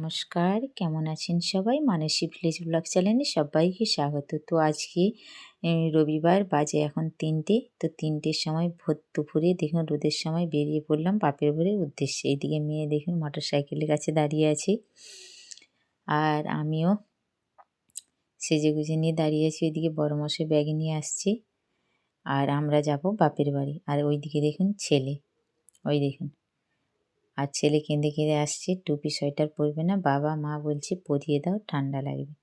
নমস্কার, কেমন আছেন সবাই? মানসী ভিলেজ ব্লগ চ্যানেলে সবাইকে স্বাগত। তো আজকে রবিবার, বাজে এখন ৩টে। তো ৩টের সময় ভোর দুপুরে দেখুন রোদের সময় বেরিয়ে পড়লাম বাপের বাড়ির উদ্দেশ্যে। এইদিকে মেয়ে দেখুন মোটর সাইকেলের কাছে দাঁড়িয়ে আছে, আর আমিও সেজেগুজে নিয়ে দাঁড়িয়ে আছি। ওইদিকে বড়মশাই ব্যাগ নিয়ে আসছে, আর আমরা যাব বাপের বাড়ি। আর ওইদিকে দেখুন ছেলে, ওই দেখুন, আর ছেলে কেঁদে কেঁদে আসছে, টুপি সোয়েটার পরবে না, বাবা মা বলছে পরিয়ে দাও ঠান্ডা লাগবে।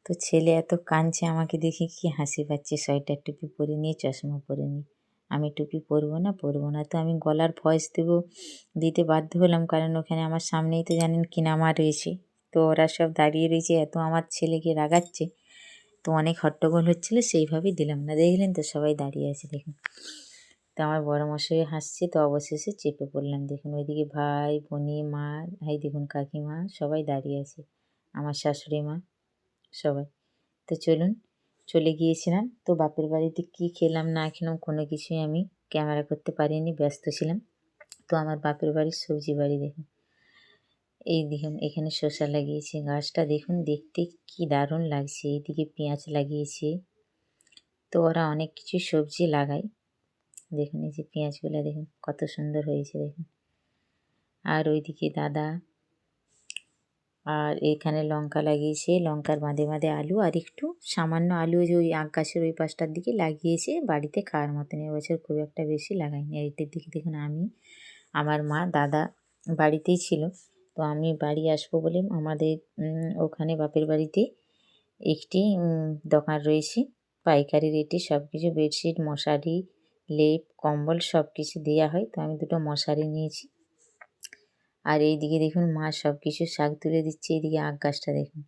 তো ছেলে এত কাঁদছে, আমাকে দেখে কি হাসি পাচ্ছে, সোয়েটার টুপি পরে নিয়ে চশমা পরে নিয়ে। আমি টুপি পরবো না, তো আমি গলার ভয়েস দিতে বাধ্য হলাম, কারণ ওখানে আমার সামনেই তো জানেন কিনামা রয়েছে। তো ওরা সব দাঁড়িয়ে রয়েছে, এত আমার ছেলেকে রাগাচ্ছে, তো অনেক হট্টগোল হচ্ছিলো, সেইভাবেই দিলাম না। দেখলেন তো সবাই দাঁড়িয়ে আছে দেখুন। তো আমার বড় মশাই হাসছে, তো অবশেষে চেপে পড়লাম। দেখুন ওইদিকে ভাই বোনি মা, এই দেখুন কাকিমা সবাই দাঁড়িয়ে আছে, আমার শাশুড়ি মা সবাই। তো চলুন, চলে গিয়েছিলাম। তো বাপের বাড়িতে কি খেলাম না খেলাম কোনো কিছুই আমি ক্যামেরা করতে পারিনি, ব্যস্ত ছিলাম। তো আমার বাপের বাড়ির সবজি বাড়ি দেখুন, এই দেখুন এখানে শসা লাগিয়েছে, গাছটা দেখুন দেখতে কি দারুণ লাগছে। এইদিকে পেঁয়াজ লাগিয়েছে। তো ওরা অনেক কিছু সবজি লাগায়, দেখুন এই যে পেঁয়াজগুলো দেখুন কত সুন্দর হয়েছে দেখুন। আর ওইদিকে দাদা, আর এখানে লঙ্কা লাগিয়েছে, লঙ্কার বাঁধে বাঁধে আলু, আর একটু সামান্য আলু যে ওই আখ গাছের ওই পাশটার দিকে লাগিয়েছে বাড়িতে খাওয়ার মতন। এবছর খুব একটা বেশি লাগাইনি। আর এটির দিকে দেখুন আমি, আমার মা, দাদা বাড়িতেই ছিল। তো আমি বাড়ি আসবো বলে আমাদের ওখানে বাপের বাড়িতে একটি দোকান রয়েছে, পাইকারি রেটে সব কিছু বেডশিট, মশারি, লেপ, কম্বল সব কিছু দেওয়া হয়। তো আমি দুটো মশারি নিয়েছি। আর এইদিকে দেখুন মা সব কিছু শাক তুলে দিচ্ছে। এইদিকে আখ গাছটা দেখুন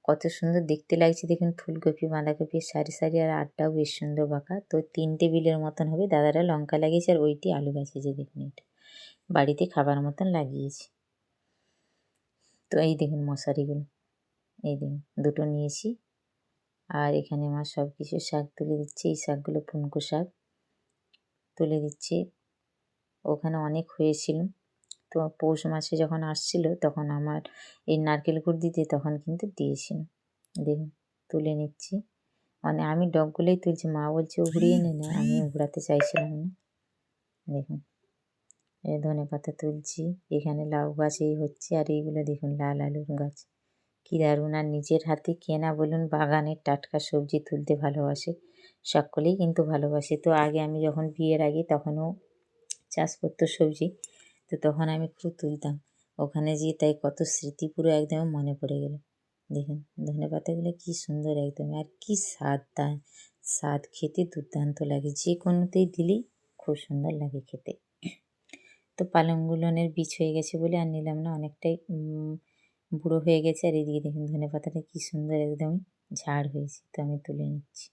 কত সুন্দর দেখতে লাগছে, দেখুন ফুলকপি বাঁধাকপি সারি সারি, আর আটটাও বেশ সুন্দর বাঁকা। তো 3 টেবিলের মতন হবে। দাদারা লঙ্কা লাগিয়েছে, আর ওইটি আলু গাছে যে দেখুন এটা বাড়িতে খাবার মতন লাগিয়েছে। তো এই দেখুন মশারিগুলো, এই দেখুন দুটো নিয়েছি। আর এখানে মা সব কিছু শাক তুলে দিচ্ছে, এই শাকগুলো পুনকো শাক তুলে দিচ্ছে। ওখানে অনেক হয়েছিল। তো পৌষ মাসে যখন আসছিল তখন আমার এই নারকেল গুড় দিতে, তখন কিন্তু দিয়েছিল। দেখুন তুলে নিচ্ছি, মানে আমি ডগগুলোই তুলছি, মা বলছে উগড়িয়ে নে না, আমি উগড়াতে চাইছিলাম না। দেখুন এই ধনে পাতা তুলছি, এখানে লাউ গাছ এই হচ্ছে, আর এইগুলো দেখুন লাল আলুর গাছ, কী দারুণ। আর নিজের হাতে কেনা বলুন বাগানের টাটকা সবজি তুলতে ভালোবাসে, সকলেই কিন্তু ভালোবাসে। তো আগে আমি যখন বিয়ের আগে তখনও চাষ করতো সবজি, তো তখন আমি খুব তুলতাম ওখানে যেয়ে, তাই কত স্মৃতি পুরো একদম মনে পড়ে গেল। দেখুন ধনে পাতাগুলো কী সুন্দর একদম, আর কী স্বাদ খেতে দুর্দান্ত লাগে, যে কোনোতেই দিলেই খুব সুন্দর লাগে খেতে। তো পালংগুলোনের বীজ হয়ে গেছে বলে আর নিলাম না, অনেকটাই বুড়ো হয়ে গেছে। আর এদিকে দেখুন ধনে পাতাটা কী সুন্দর একদম ঝাড় হয়েছে, তো আমি তুলে নিচ্ছি।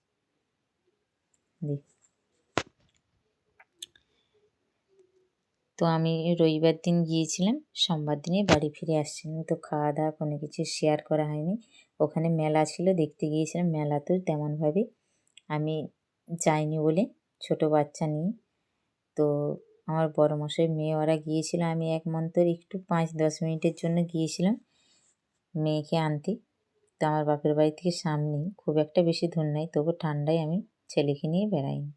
দেখুন তো আমি রবিবার দিন গিয়েছিলাম, সোমবার দিনে বাড়ি ফিরে আসছিলাম। তো খাওয়া দাওয়া কোনো কিছু শেয়ার করা হয়নি। ওখানে মেলা ছিল, দেখতে গিয়েছিলাম। মেলাতেও তেমনভাবে আমি যাইনি বলে, ছোট বাচ্চা নিয়ে। তো আমার বড় মশাই মেয়ে ওরা গিয়েছিল, আমি এক মন্তর একটু 5-10 মিনিটের জন্য গিয়েছিলাম মেয়েকে আনতে। তো আমার বাপের বাড়ি থেকে সামনেই, খুব একটা বেশি দূর নাই, তবু ঠান্ডায় আমি ছেলেকে নিয়ে বেড়াইনি।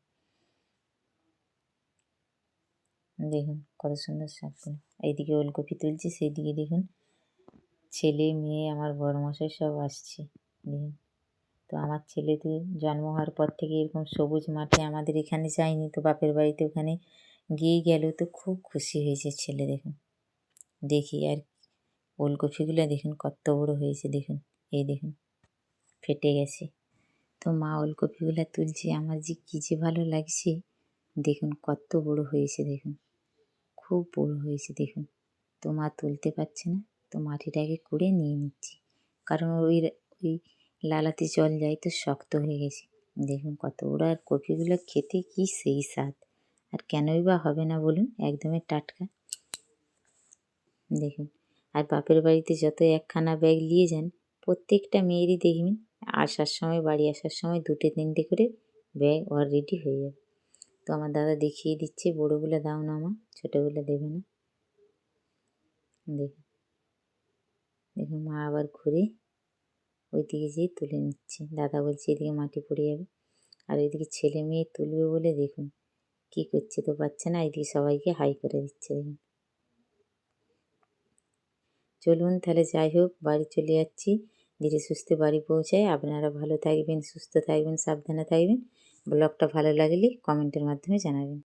দেখুন কত সুন্দর শাকগুলো, এইদিকে ওলকপি তুলছি, সেইদিকে দেখুন ছেলে মেয়ে আমার বড় মশাই সব আসছে দেখুন। তো আমার ছেলে তো জন্ম হওয়ার পর থেকে এরকম সবুজ মাঠে আমাদের এখানে যায়নি, তো বাপের বাড়িতে ওখানে গিয়ে গেল, তো খুব খুশি হয়েছে ছেলে দেখুন দেখি। আর ওলকপিগুলো দেখুন কত বড়ো হয়েছে দেখুন, এই দেখুন ফেটে গেছে। তো মা ওলকপিগুলো তুলছে, আমার যে কী যে ভালো লাগছে, দেখুন কত বড়ো হয়েছে দেখুন, খুব বড়ো হয়েছে দেখুন। তো মা তুলতে পারছে না, তো মাটিটাকে কুড়ে নিয়ে নিচ্ছি, কারণ ওই লালাতে জল যায় তো শক্ত হয়ে গেছে। দেখুন কত বড়ো, আর কপিগুলো খেতে কি সেই স্বাদ, আর কেনই বা হবে না বলুন, একদমই টাটকা। দেখুন আর বাপের বাড়িতে যত একখানা ব্যাগ নিয়ে যান, প্রত্যেকটা মেয়েরই দেখবেন আসার সময়, বাড়ি আসার সময় 2-3টে করে ব্যাগ অলরেডি হয়ে যাবে। তো আমার দাদা দেখিয়ে দিচ্ছে, বড়োগুলো দাও না মা, ছোটোগুলো দেবে না। দেখুন দেখুন মা আবার ঘুরে ওইদিকে যেয়ে তুলে নিচ্ছে। দাদা বলছে এদিকে মাটি পড়ে যাবে। আর ওইদিকে ছেলে মেয়ে তুলবে বলে দেখুন কী করছে, তো পাচ্ছে না, এইদিকে সবাইকে হাই করে দিচ্ছে দেখুন। চলুন তাহলে যাই হোক বাড়ি চলে যাচ্ছি, ধীরে সুস্থে বাড়ি পৌঁছাই। আপনারা ভালো থাকবেন, সুস্থ থাকবেন, সাবধানে থাকবেন। ব্লগটা ভালো লাগলে কমেন্টের মাধ্যমে জানাবেন।